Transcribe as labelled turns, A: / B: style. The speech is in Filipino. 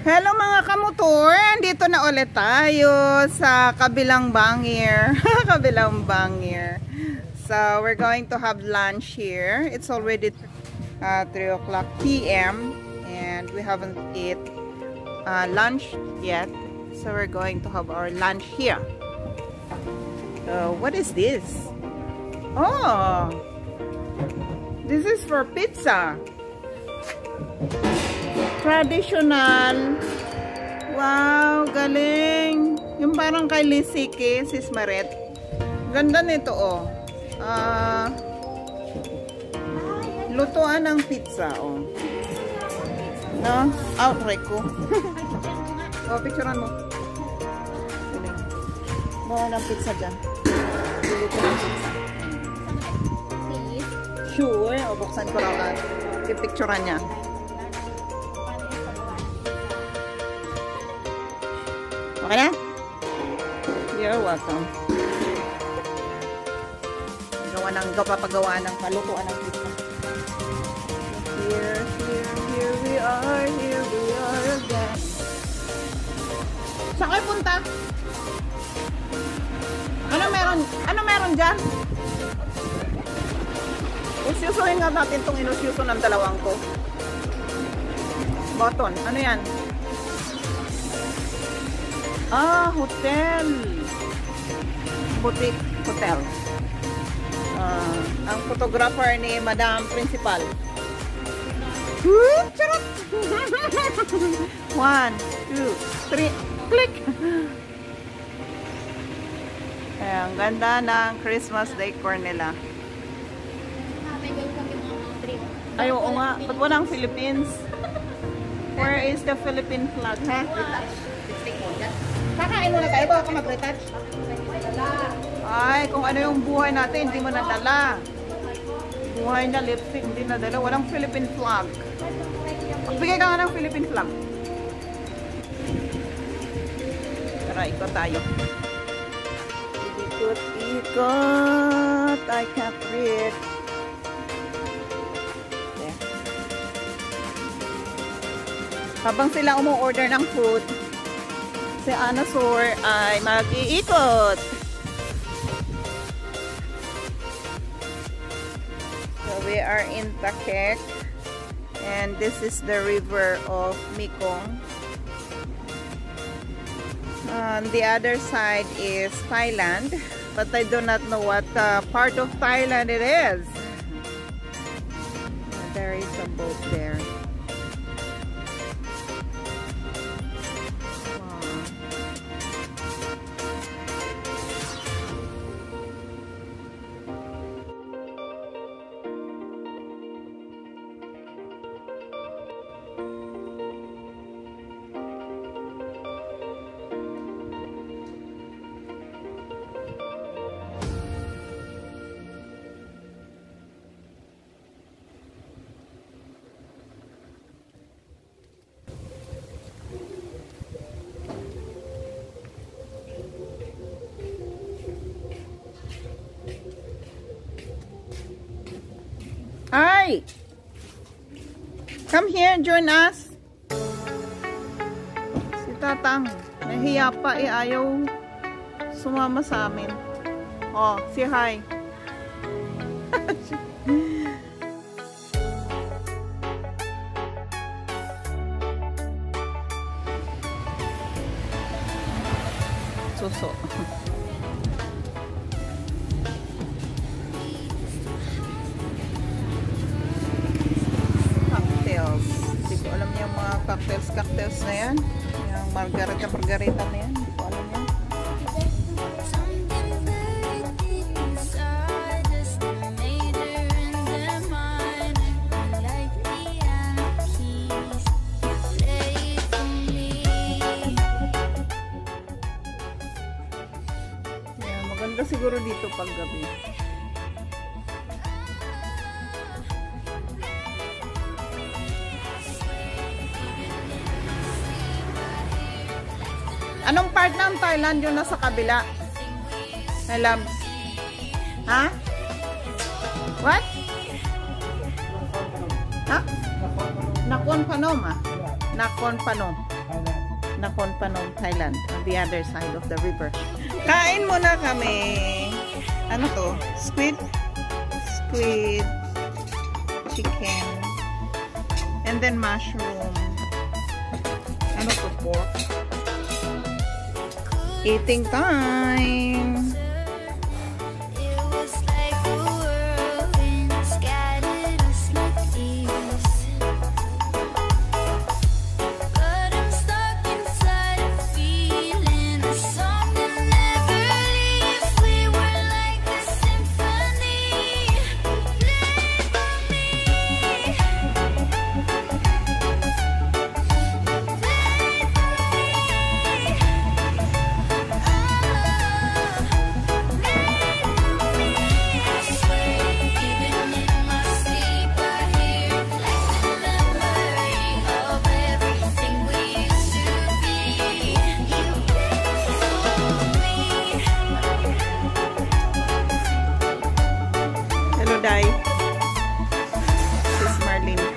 A: Hello mga kamotor, dito na ulit tayo sa kabilang bangir. Kabilang bangir. So we're going to have lunch here. It's already 3 o'clock p.m. and we haven't eat lunch yet. So we're going to have our lunch here. So what is this? Oh, this is for pizza. Traditional. Wow, galing. Yung parang kay Lisike, Sis Maret. Ganda nito, oh. Lutuan ng pizza, oh. No? Outright ko. Oh, picturean mo. Bawa ng pizza dyan. Luto ng pizza. Sure. O, buksan ko lang. Pipicturean niya. Okay na? You're welcome. Papagawa ng palutuan ng pizza. Here we are again. Saan kayo punta? Ano meron dyan? Usyusuhin nga natin itong inusyuso ng dalawang ko. Button. Ano yan? Ah, hotel. Boutique hotel. Ang photographer ni Madam Principal. Charot! 1, 2, 3, click! Ang ganda ng Christmas decor nila. Ay, oo nga. Ba't walang Philippines? Where is the Philippine flag, ha? Kakain muna tayo, baka mag-retouch. Ay, kung ano yung buhay natin, hindi mo nadala. Buhay na lipstick, hindi nadala. Walang Philippine flag. Magbigay ka nga ng Philippine flag. Tara, ikot tayo. Ikot. I can't read. There. Habang sila umu-order ng food, si Anasor ay mag-iikot. So we are in Takek and this is the river of Mekong. On the other side is Thailand, but I do not know what part of Thailand it is. There is a boat there. Hi! Come here, join us. Si Tatang, nahiya pa ayaw sumama sa amin. Oh, say hi. Suso. Cocktails na yan. Yung margarita na yan. Hindi ko alam yan. Yeah, maganda siguro dito pag gabi. Anong part ng Thailand yung nasa kabila? Alam. Ha? What? Ha? Nakhon Phanom ah. Nakhon Phanom. Nakhon Phanom, Thailand, on the other side of the river. Kain muna kami. Ano to? Squid? Squid, chicken, and then mushroom. Ano to? Pork. Eating time. Day. Sis Marlene.